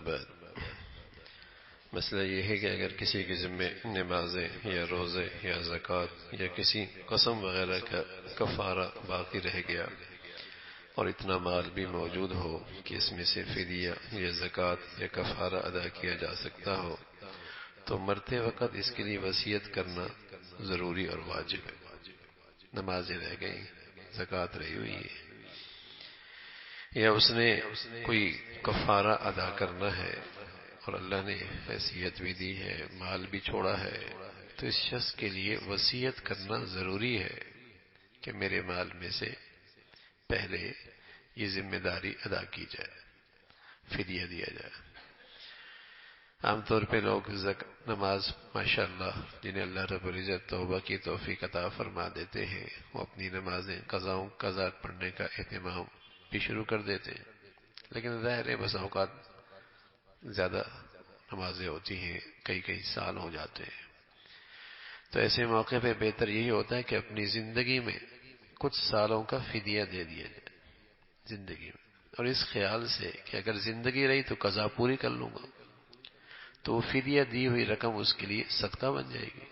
بعد مسئلہ یہ ہے کہ اگر کسی کے ذمے نمازیں یا روزے یا زکوٰۃ یا کسی قسم وغیرہ کا کفارہ باقی رہ گیا اور اتنا مال بھی موجود ہو کہ اس میں سے فدیہ یا زکوٰۃ یا کفارہ ادا کیا جا سکتا ہو تو مرتے وقت اس کے لیے وصیت کرنا ضروری اور واجب ہے۔ نمازیں رہ گئیں، زکوٰۃ رہی ہوئی ہے، یا اس نے کوئی کفارہ ادا کرنا ہے اور اللہ نے حیثیت بھی دی ہے، مال بھی چھوڑا ہے، تو اس شخص کے لیے وصیت کرنا ضروری ہے کہ میرے مال میں سے پہلے یہ ذمہ داری ادا کی جائے، فدیہ دیا جائے۔ عام طور پہ لوگ نماز ماشاءاللہ جنہیں اللہ رب العزت توبہ کی توفیق عطا فرما دیتے ہیں، وہ اپنی نمازیں قضا پڑھنے کا اہتمام بھی شروع کر دیتے ہیں، لیکن ظاہر ہے بس اوقات زیادہ نمازیں ہوتی ہیں، کئی سال ہو جاتے ہیں، تو ایسے موقع پہ بہتر یہی ہوتا ہے کہ اپنی زندگی میں کچھ سالوں کا فدیہ دے دیا جائے زندگی میں، اور اس خیال سے کہ اگر زندگی رہی تو قضا پوری کر لوں گا، تو فدیہ دی ہوئی رقم اس کے لیے صدقہ بن جائے گی،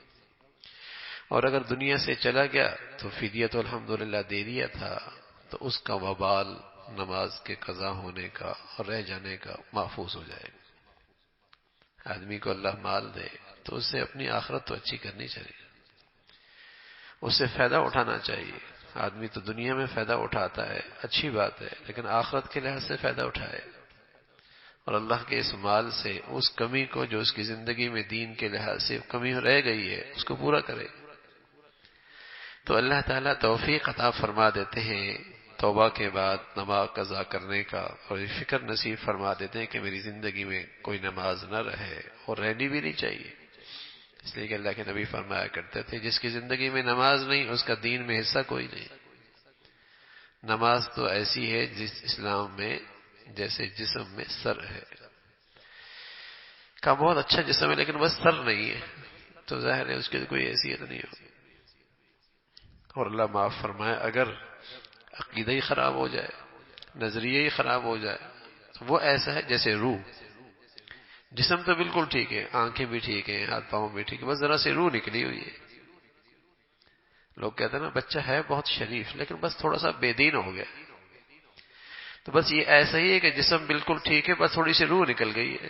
اور اگر دنیا سے چلا گیا تو فدیہ تو الحمدللہ دے دیا تھا، تو اس کا وبال نماز کے قضا ہونے کا اور رہ جانے کا محفوظ ہو جائے گا۔ آدمی کو اللہ مال دے تو اس سے اپنی آخرت تو اچھی کرنی چاہیے، اس سے فائدہ اٹھانا چاہیے۔ آدمی تو دنیا میں فائدہ اٹھاتا ہے، اچھی بات ہے، لیکن آخرت کے لحاظ سے فائدہ اٹھائے اور اللہ کے اس مال سے اس کمی کو جو اس کی زندگی میں دین کے لحاظ سے کمی رہ گئی ہے اس کو پورا کرے۔ تو اللہ تعالیٰ توفیق عطا فرما دیتے ہیں توبہ کے بعد نماز قضا کرنے کا، اور یہ فکر نصیب فرما دیتے ہیں کہ میری زندگی میں کوئی نماز نہ رہے، اور رہنی بھی نہیں چاہیے، اس لیے کہ اللہ کے نبی فرمایا کرتے تھے جس کی زندگی میں نماز نہیں اس کا دین میں حصہ کوئی نہیں۔ نماز تو ایسی ہے جس اسلام میں جیسے جسم میں سر ہے، کا بہت اچھا جسم ہے لیکن بس سر نہیں ہے، تو ظاہر ہے اس کی کوئی حیثیت نہیں ہوگی۔ اور اللہ معاف فرمائے اگر عقیدہ ہی خراب ہو جائے، نظریہ ہی خراب ہو جائے، تو وہ ایسا ہے جیسے روح، جسم تو بالکل ٹھیک ہے، آنکھیں بھی ٹھیک ہیں، ہاتھ پاؤں بھی ٹھیک ہے، بس ذرا سے روح نکلی ہوئی ہے۔ لوگ کہتے ہیں نا بچہ ہے بہت شریف لیکن بس تھوڑا سا بے دین ہو گیا، تو بس یہ ایسا ہی ہے کہ جسم بالکل ٹھیک ہے بس تھوڑی سی روح نکل گئی ہے،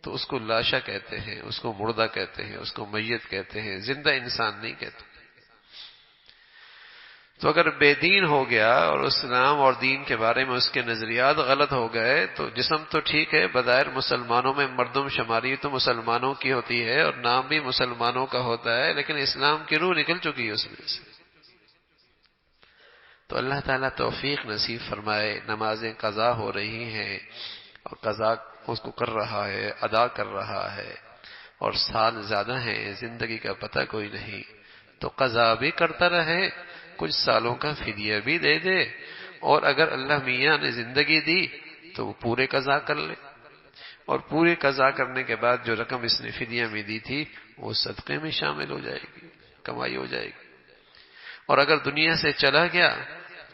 تو اس کو لاشا کہتے ہیں، اس کو مردہ کہتے ہیں، اس کو میت کہتے ہیں، زندہ انسان نہیں کہتے۔ تو اگر بے دین ہو گیا اور اسلام اور دین کے بارے میں اس کے نظریات غلط ہو گئے تو جسم تو ٹھیک ہے، بظاہر مسلمانوں میں مردم شماری تو مسلمانوں کی ہوتی ہے اور نام بھی مسلمانوں کا ہوتا ہے، لیکن اسلام کی روح نکل چکی ہے اس میں سے۔ تو اللہ تعالیٰ توفیق نصیب فرمائے، نمازیں قضا ہو رہی ہیں اور قضا اس کو کر رہا ہے، ادا کر رہا ہے، اور سال زیادہ ہیں، زندگی کا پتہ کوئی نہیں، تو قضا بھی کرتا رہے، کچھ سالوں کا فدیہ بھی دے دے، اور اگر اللہ میاں نے زندگی دی تو وہ پورے قضا کر لے، اور پورے قضا کرنے کے بعد جو رقم اس نے فدیہ میں دی تھی وہ صدقے میں شامل ہو جائے گی، کمائی ہو جائے گی۔ اور اگر دنیا سے چلا گیا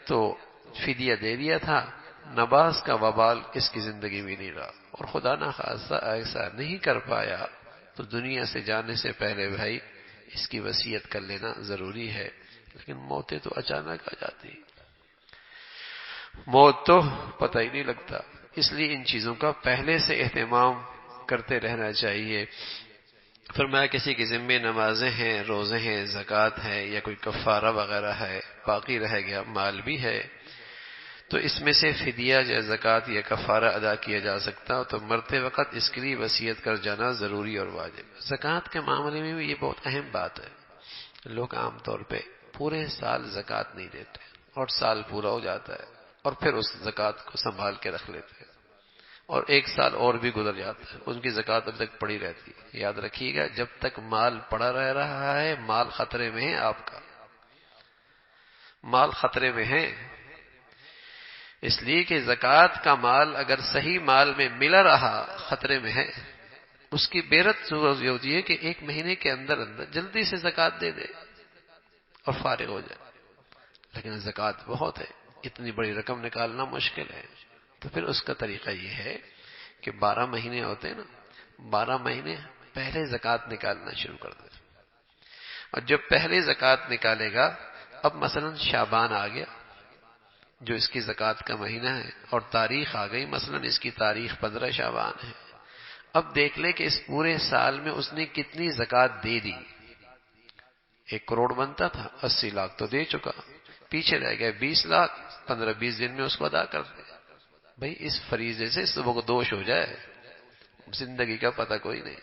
تو فدیہ دے دیا تھا، نماز کا وبال اس کی زندگی میں نہیں رہا، اور خدا نہ خواستہ ایسا نہیں کر پایا تو دنیا سے جانے سے پہلے بھائی اس کی وصیت کر لینا ضروری ہے، لیکن موتیں تو اچانک آ جاتی، موت تو پتہ ہی نہیں لگتا، اس لیے ان چیزوں کا پہلے سے اہتمام کرتے رہنا چاہیے۔ فرمایا کسی کے ذمے نمازیں ہیں، روزے ہیں، زکوٰۃ ہے، یا کوئی کفارہ وغیرہ ہے، باقی رہ گیا مال بھی ہے، تو اس میں سے فدیہ یا زکوٰۃ یا کفارہ ادا کیا جا سکتا ہو تو مرتے وقت اس کے لیے وصیت کر جانا ضروری اور واجب۔ زکوٰۃ کے معاملے میں بھی یہ بہت اہم بات ہے، لوگ عام طور پہ پورے سال زکوٰۃ نہیں دیتے اور سال پورا ہو جاتا ہے اور پھر اس زکوٰۃ کو سنبھال کے رکھ لیتے ہیں، اور ایک سال اور بھی گزر جاتا ہے، ان کی زکوٰۃ اب تک پڑی رہتی ہے۔ یاد رکھیے گا جب تک مال پڑا رہ رہا ہے مال خطرے میں ہے، آپ کا مال خطرے میں ہے، اس لیے کہ زکوٰۃ کا مال اگر صحیح مال میں ملا رہا خطرے میں ہے، اس کی بیرت ضرورت یہ ہوتی ہے کہ ایک مہینے کے اندر اندر جلدی سے زکوٰۃ دے دے اور فارغ ہو جائے، لیکن زکوٰۃ بہت ہے، اتنی بڑی رقم نکالنا مشکل ہے، تو پھر اس کا طریقہ یہ ہے کہ 12 مہینے ہوتے ہیں نا، 12 مہینے پہلے زکوٰۃ نکالنا شروع کر دے، اور جب پہلے زکوٰۃ نکالے گا، اب مثلا شعبان آ گیا جو اس کی زکوٰۃ کا مہینہ ہے، اور تاریخ آ گئی، مثلا اس کی تاریخ 15 شعبان ہے، اب دیکھ لے کہ اس پورے سال میں اس نے کتنی زکوٰۃ دے دی۔ 1 کروڑ بنتا تھا، 80 لاکھ تو دے چکا، پیچھے رہ گئے 20 لاکھ، 15-20 دن میں اس کو ادا کر دے۔ بھائی اس فریضے سے صبح دوش ہو جائے، زندگی کا پتہ کوئی نہیں۔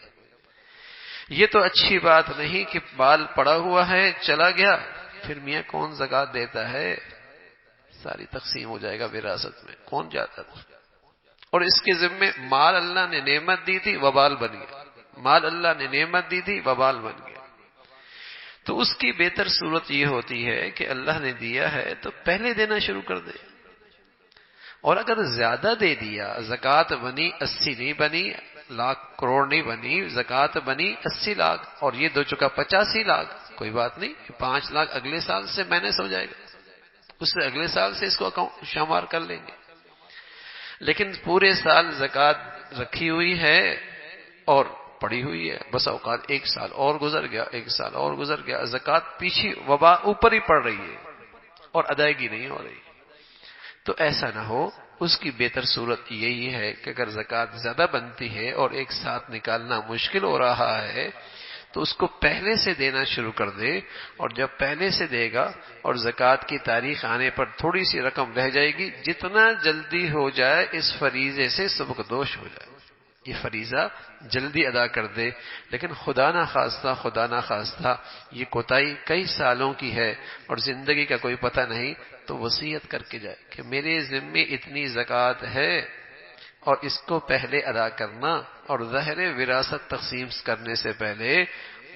یہ تو اچھی بات نہیں کہ بال پڑا ہوا ہے چلا گیا، پھر میاں کون زکوٰۃ دیتا ہے، ساری تقسیم ہو جائے گا وراثت میں، کون جاتا تھا؟ اور اس کے ذمے مال اللہ نے نعمت دی تھی، وبال بن گیا، مال اللہ نے نعمت دی تھی، وبال بن گیا۔ تو اس کی بہتر صورت یہ ہوتی ہے کہ اللہ نے دیا ہے تو پہلے دینا شروع کر دے، اور اگر زیادہ دے دیا، زکوٰۃ بنی 80 نہیں بنی، لاکھ کروڑ نہیں بنی، زکوٰۃ بنی 80 لاکھ اور یہ دو چکا 85 لاکھ، کوئی بات نہیں، 5 لاکھ اگلے سال سے مائنس ہو جائے گا، اس سے اگلے سال سے اس کو اکاؤنٹ شمار کر لیں گے۔ لیکن پورے سال زکوٰۃ رکھی ہوئی ہے اور پڑی ہوئی ہے، بس اوقات 1 سال اور گزر گیا، 1 سال اور گزر گیا، زکوٰۃ پیچھے وبا اوپر ہی پڑ رہی ہے اور ادائیگی نہیں ہو رہی۔ تو ایسا نہ ہو، اس کی بہتر صورت یہی ہے کہ اگر زکوٰۃ زیادہ بنتی ہے اور ایک ساتھ نکالنا مشکل ہو رہا ہے تو اس کو پہلے سے دینا شروع کر دے، اور جب پہلے سے دے گا اور زکوٰۃ کی تاریخ آنے پر تھوڑی سی رقم رہ جائے گی، جتنا جلدی ہو جائے اس فریضے سے سبکدوش ہو جائے، یہ فریضہ جلدی ادا کر دے۔ لیکن خدا نہ خواستہ یہ کوتاہی کئی سالوں کی ہے اور زندگی کا کوئی پتہ نہیں، تو وصیت کر کے جائے کہ میرے ذمے اتنی زکوٰۃ ہے اور اس کو پہلے ادا کرنا، اور ظاہر وراثت تقسیم کرنے سے پہلے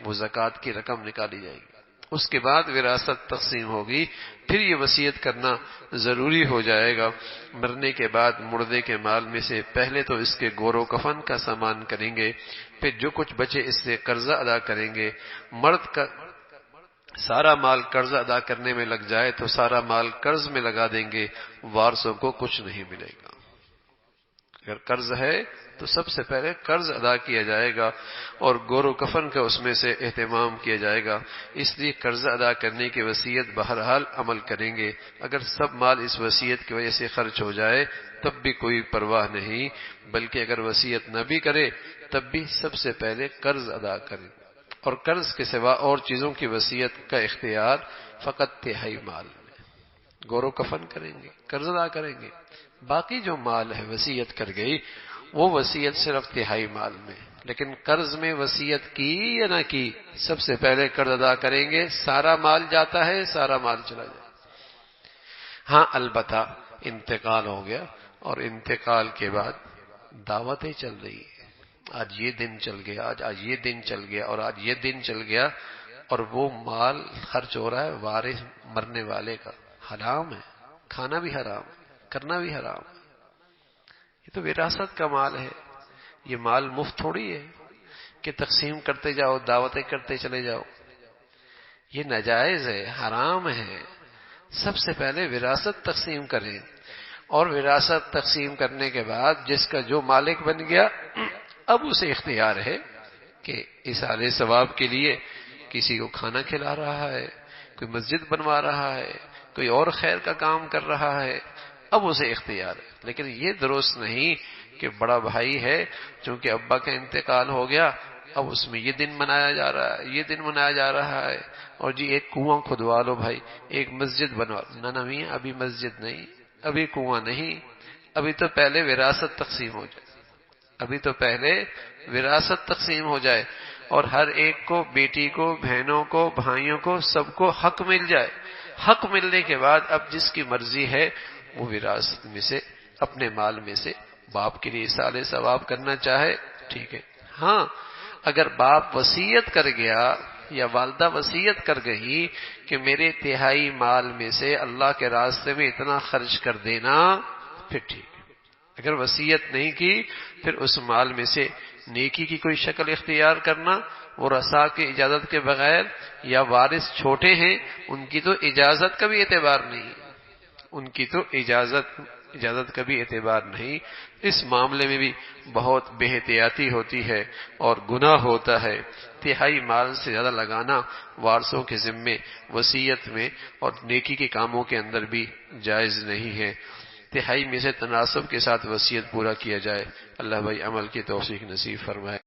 وہ زکوٰۃ کی رقم نکالی جائے گی، اس کے بعد وراثت تقسیم ہوگی، پھر یہ وصیت کرنا ضروری ہو جائے گا۔ مرنے کے بعد مردے کے مال میں سے پہلے تو اس کے گور و کفن کا سامان کریں گے، پھر جو کچھ بچے اس سے قرضہ ادا کریں گے۔ مرد کا سارا مال قرض ادا کرنے میں لگ جائے تو سارا مال قرض میں لگا دیں گے، وارثوں کو کچھ نہیں ملے گا۔ اگر قرض ہے تو سب سے پہلے قرض ادا کیا جائے گا اور گور و کفن کا اس میں سے اہتمام کیا جائے گا، اس لیے قرض ادا کرنے کی وصیت بہرحال عمل کریں گے۔ اگر سب مال اس وصیت کی وجہ سے خرچ ہو جائے تب بھی کوئی پرواہ نہیں، بلکہ اگر وصیت نہ بھی کرے تب بھی سب سے پہلے قرض ادا کریں، اور قرض کے سوا اور چیزوں کی وصیت کا اختیار فقط تہائی مال میں، گور و کفن کریں گے، قرض ادا کریں گے، باقی جو مال ہے وصیت کر گئی وہ وصیت صرف تہائی مال میں۔ لیکن قرض میں وصیت کی یا نہ کی، سب سے پہلے قرض ادا کریں گے، سارا مال جاتا ہے، سارا مال چلا جائے۔ ہاں البتہ انتقال ہو گیا اور انتقال کے بعد دعوتیں چل رہی ہیں، آج یہ دن چل گیا، آج یہ دن چل گیا اور آج یہ دن چل گیا، اور وہ مال خرچ ہو رہا ہے وارث مرنے والے کا، حرام ہے، کھانا بھی حرام ہے، کرنا بھی حرام ہے۔ یہ تو وراثت کا مال ہے، یہ مال مفت تھوڑی ہے کہ تقسیم کرتے جاؤ، دعوتیں کرتے چلے جاؤ، یہ ناجائز ہے، حرام ہے۔ سب سے پہلے وراثت تقسیم کریں، اور وراثت تقسیم کرنے کے بعد جس کا جو مالک بن گیا اب اسے اختیار ہے کہ ایصال ثواب کے لیے کسی کو کھانا کھلا رہا ہے، کوئی مسجد بنوا رہا ہے، کوئی اور خیر کا کام کر رہا ہے، اب اسے اختیار ہے۔ لیکن یہ درست نہیں کہ بڑا بھائی ہے، چونکہ ابا کا انتقال ہو گیا اب اس میں یہ دن منایا جا رہا ہے، یہ دن منایا جا رہا ہے، اور جی ایک کنواں کھدوا لو بھائی، ایک مسجد بنوا لو۔ نہ میاں ابھی مسجد نہیں، ابھی کنواں نہیں، ابھی تو پہلے وراثت تقسیم ہو جائے، ابھی تو پہلے وراثت تقسیم ہو جائے، اور ہر ایک کو، بیٹی کو، بہنوں کو، بھائیوں کو، سب کو حق مل جائے۔ حق ملنے کے بعد اب جس کی مرضی ہے وہ وراثت میں سے، اپنے مال میں سے باپ کے لیے ایصال ثواب کرنا چاہے، ٹھیک ہے۔ ہاں اگر باپ وصیت کر گیا یا والدہ وصیت کر گئی کہ میرے تہائی مال میں سے اللہ کے راستے میں اتنا خرچ کر دینا، پھر ٹھیک ہے۔ اگر وصیت نہیں کی پھر اس مال میں سے نیکی کی کوئی شکل اختیار کرنا، ورثاء کی اجازت کے بغیر، یا وارث چھوٹے ہیں ان کی تو اجازت کا بھی اعتبار نہیں، ان کی تو اجازت اجازت کا بھی اعتبار نہیں، اس معاملے میں بھی بہت بے احتیاطی ہوتی ہے اور گناہ ہوتا ہے۔ تہائی مال سے زیادہ لگانا وارثوں کے ذمے وصیت میں اور نیکی کے کاموں کے اندر بھی جائز نہیں ہے۔ تہائی میں سے تناسب کے ساتھ وصیت پورا کیا جائے۔ اللہ بھائی عمل کی توفیق نصیب فرمائے۔